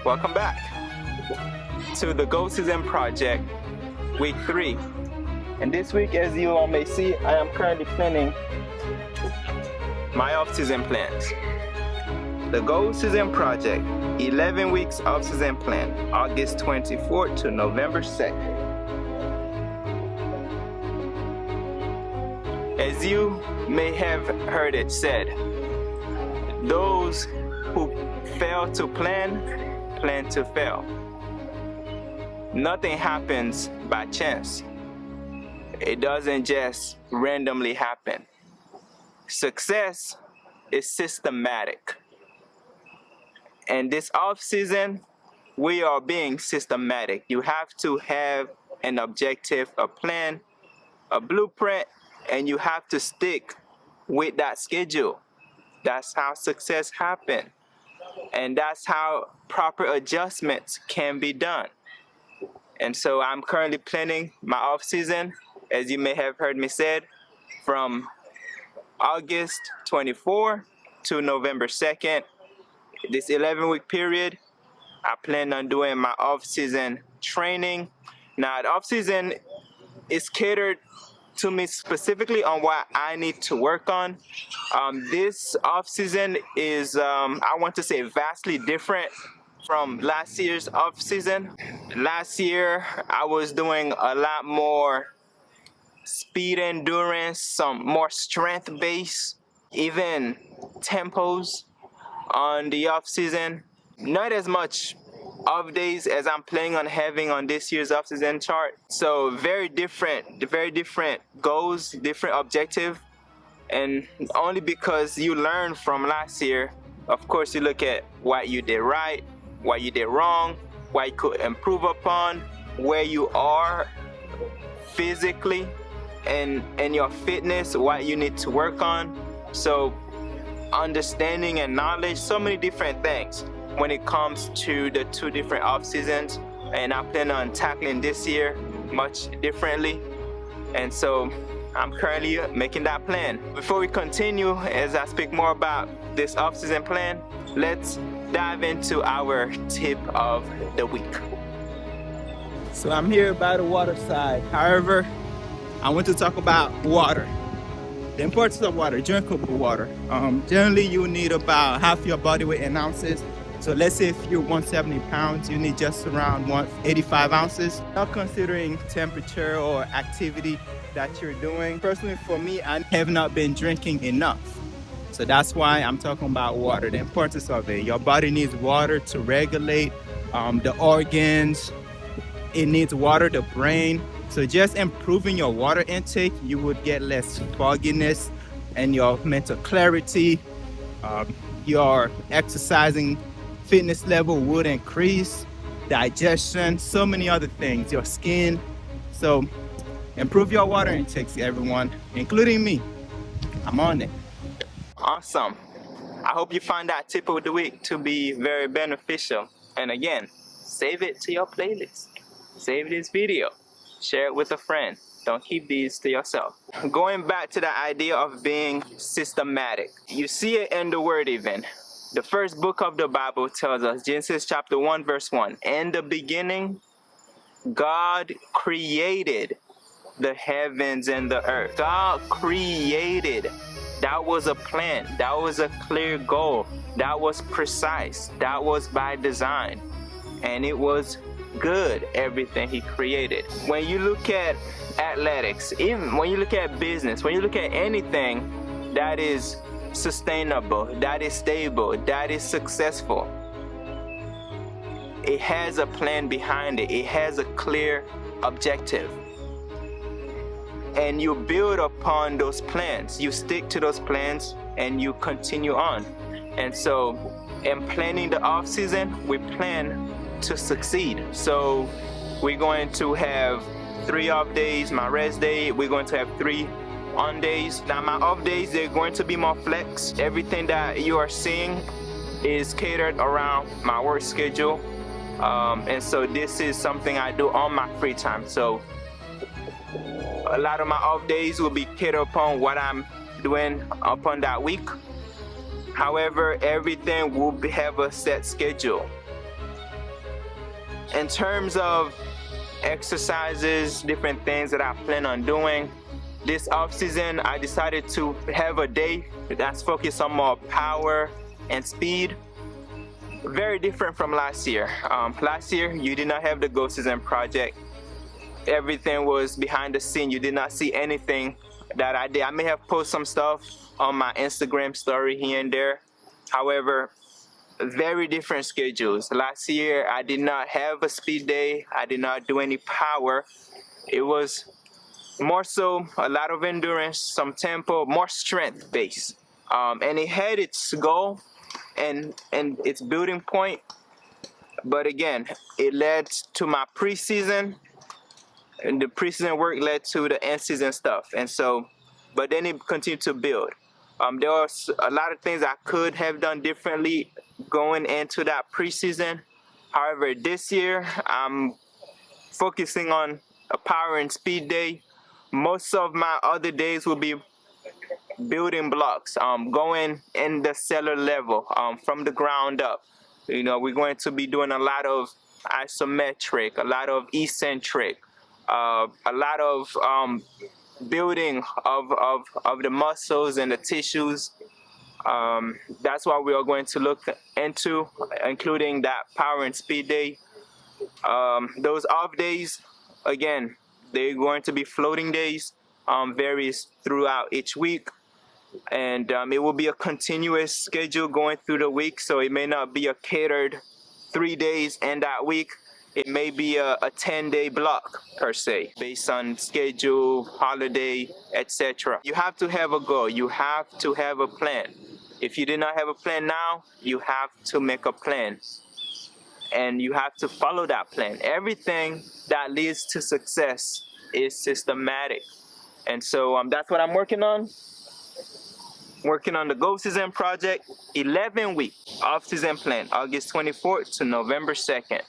Welcome back to the Goal Season Project, week 3. And this week, as you all may see, I am currently planning my off-season plans. The Goal Season Project, 11 weeks off-season plan, August 24th to November 2nd. As you may have heard it said, those who fail to plan to fail. Nothing happens by chance. It doesn't just randomly happen. Success is systematic. And this off season, we are being systematic. You have to have an objective, a plan, a blueprint, and you have to stick with that schedule. That's how success happens. And that's how proper adjustments can be done. And so I'm currently planning my off season, as you may have heard me said, from August 24 to November 2nd. This 11-week period, I plan on doing my off-season training. Now, the off-season is catered to me specifically on what I need to work on. This off-season is, I want to say, vastly different from last year's off-season. Last year, I was doing a lot more speed endurance, some more strength-based, even tempos on the off-season. Not as much off days as I'm planning on having on this year's off-season chart. So very different goals, different objective, and only because you learn from last year. Of course, you look at what you did right, what you did wrong, what you could improve upon, where you are physically and your fitness, what you need to work on. So understanding and knowledge, so many different things when it comes to the 2 different off seasons, and I plan on tackling this year much differently. And so I'm currently making that plan. Before we continue, as I speak more about this off season plan, let's dive into our tip of the week. So I'm here by the water side. However, I want to talk about water. The importance of water, drinkable water. Generally, you need about half your body weight in ounces. So let's say if you're 170 pounds, you need just around 185 ounces. Not considering temperature or activity that you're doing. Personally, for me, I have not been drinking enough. So that's why I'm talking about water, the importance of it. Your body needs water to regulate the organs. It needs water, the brain. So just improving your water intake, you would get less fogginess and your mental clarity. Your exercising fitness level would increase, digestion, so many other things, your skin. So improve your water intakes, everyone, including me. I'm on it. Awesome. I hope you find that tip of the week to be very beneficial. And again, save it to your playlist. Save this video. Share it with a friend. Don't keep these to yourself. Going back to the idea of being systematic. You see it in the word even. The first book of the Bible tells us, Genesis chapter 1 verse 1. In the beginning, God created the heavens and the earth. God created. That was a plan. That was a clear goal. That was precise. That was by design. And it was good, everything he created. When you look at athletics, even when you look at business, when you look at anything that is sustainable, that is stable, that is successful, it has a plan behind it. It has a clear objective. And you build upon those plans. You stick to those plans and you continue on. And so in planning the off season, we plan to succeed. So we're going to have 3 off days, my rest day. We're going to have 3 on days. Now my off days, they're going to be more flex. Everything that you are seeing is catered around my work schedule. And so this is something I do on my free time. So a lot of my off days will be catered upon what I'm doing upon that week. However, everything will have a set schedule. in terms of exercises, different things that I plan on doing this off season, I decided to have a day that's focused on more power and speed. Very different from last year. Last year you did not have the Go Season project. Everything was behind the scene. You did not see anything that I did. I may have posted some stuff on my Instagram story here and there. However, very different schedules. Last year I did not have a speed day. I did not do any power. It was more so a lot of endurance, some tempo, more strength based. And it had its goal and its building point, but again, it led to my preseason, and the preseason work led to the end season stuff. And so, but then it continued to build. There was a lot of things I could have done differently going into that preseason. However, this year I'm focusing on a power and speed day. Most of my other days will be building blocks, going in the cellular level, from the ground up. You know, we're going to be doing a lot of isometric, a lot of eccentric, a lot of building of the muscles and the tissues. That's what we are going to look into, including that power and speed day. Those off days, again, they're going to be floating days, varies throughout each week. And it will be a continuous schedule going through the week, so it may not be a catered 3 days in that week. It may be a 10-day block per se, based on schedule, holiday, etc. You have to have a goal. You have to have a plan. If you do not have a plan now, you have to make a plan, and you have to follow that plan. Everything that leads to success is systematic, and so that's what I'm working on. Working on the Go Season project, 11-week off-season plan, August 24th to November 2nd.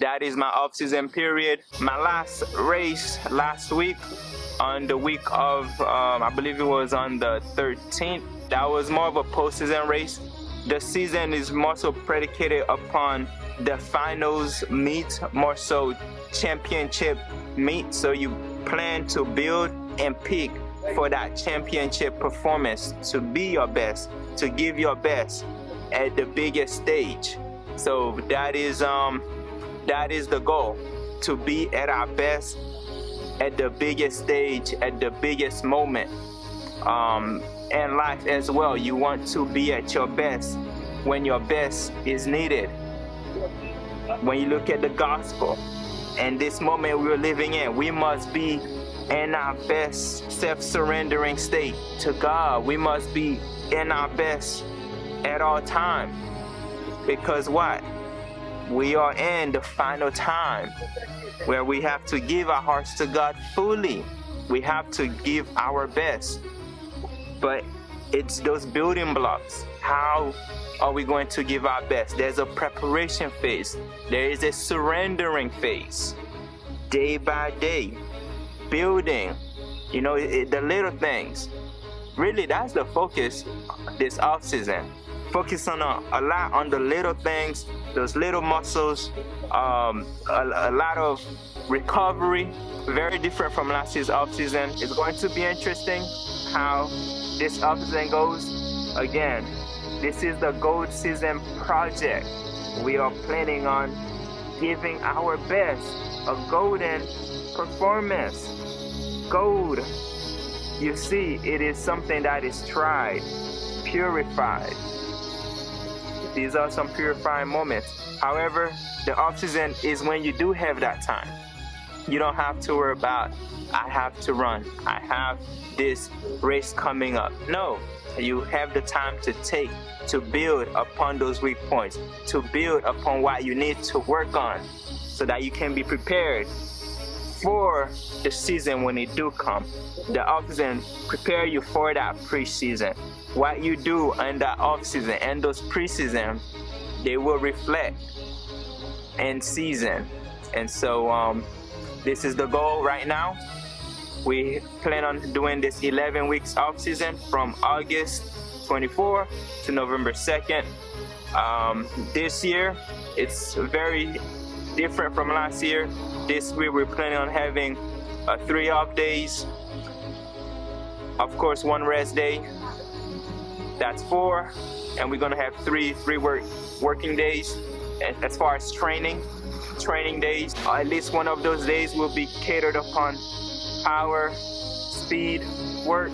That is my off-season period. My last race last week, on the week of, I believe it was on the 13th, that was more of a post-season race. The season is more so predicated upon the finals meet, more so championship meet. So you plan to build and peak for that championship performance, to be your best, to give your best at the biggest stage. So that is the goal, to be at our best at the biggest stage, at the biggest moment. And life as well, you want to be at your best when your best is needed. When you look at the gospel and this moment we're living in, we must be in our best self-surrendering state to God. We must be in our best at all time, because what? We are in the final time where we have to give our hearts to God fully. We have to give our best. But it's those building blocks. How are we going to give our best? There's a preparation phase. There is a surrendering phase. Day by day, building, the little things. Really, that's the focus this off season. Focus on a lot on the little things, those little muscles, a lot of recovery. Very different from last year's off season. It's going to be interesting how this off season goes. Again, this is the Gold Season project. We are planning on giving our best, a golden performance. Gold, you see, it is something that is tried, purified. These are some purifying moments. However, the off season is when you do have that time. You don't have to worry about, I have to run, I have this race coming up. No, you have the time to take, to build upon those weak points, to build upon what you need to work on, so that you can be prepared for the season when it do come. The off season prepare you for that preseason. What you do in that off season and those preseason, they will reflect in season. And so this is the goal right now. We plan on doing this 11 weeks off season from August 24 to November 2nd. This year, it's very different from last year. This year we're planning on having 3 off days. Of course, 1 rest day. That's 4. And we're gonna have 3 working days. And as far as training days, at least one of those days will be catered upon power, speed, work.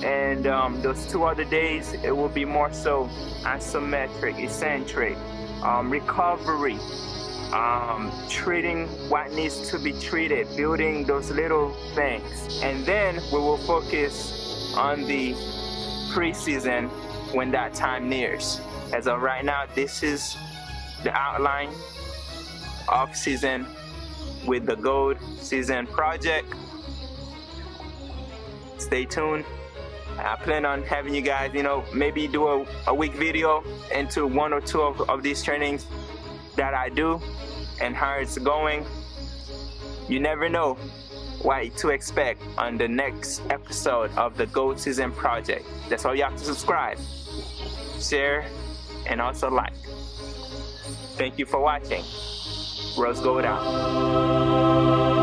And those 2 other days, it will be more so isometric, eccentric, recovery, treating what needs to be treated, building those little things. And then we will focus on the preseason when that time nears. As of right now, this is the outline of season with the Gold Season Project. Stay tuned. I plan on having you guys, maybe do a week video into 1 or 2 of these trainings that I do and how it's going. You never know what to expect on the next episode of the Gold Season Project. That's all you have to subscribe, share, and also like. Thank you for watching. Rose Gold out.